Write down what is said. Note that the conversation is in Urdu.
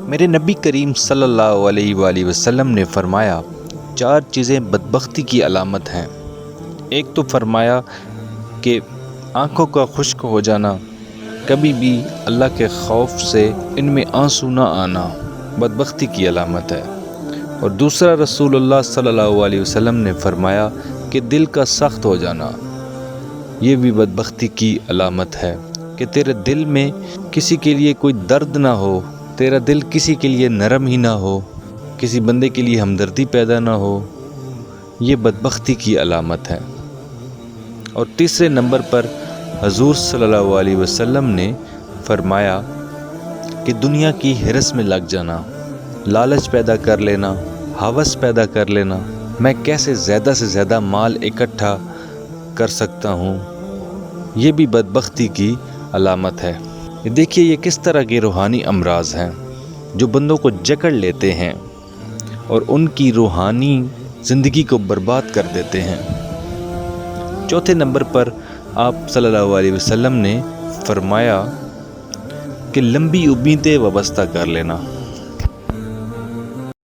میرے نبی کریم صلی اللہ علیہ وآلہ وسلم نے فرمایا 4 چیزیں بدبختی کی علامت ہیں۔ ایک تو فرمایا کہ آنکھوں کا خشک ہو جانا، کبھی بھی اللہ کے خوف سے ان میں آنسو نہ آنا بدبختی کی علامت ہے۔ اور دوسرا رسول اللہ صلی اللہ علیہ وسلم نے فرمایا کہ دل کا سخت ہو جانا، یہ بھی بدبختی کی علامت ہے کہ تیرے دل میں کسی کے لیے کوئی درد نہ ہو، تیرا دل کسی کے لیے نرم ہی نہ ہو، کسی بندے کے لیے ہمدردی پیدا نہ ہو، یہ بدبختی کی علامت ہے۔ اور تیسرے نمبر پر حضور صلی اللہ علیہ وسلم نے فرمایا کہ دنیا کی ہرس میں لگ جانا، لالچ پیدا کر لینا، ہوس پیدا کر لینا، میں کیسے زیادہ سے زیادہ مال اکٹھا کر سکتا ہوں، یہ بھی بدبختی کی علامت ہے۔ دیکھیے یہ کس طرح کے روحانی امراض ہیں جو بندوں کو جکڑ لیتے ہیں اور ان کی روحانی زندگی کو برباد کر دیتے ہیں۔ چوتھے نمبر پر آپ صلی اللہ علیہ وسلم نے فرمایا کہ لمبی امیدیں وابستہ کر لینا۔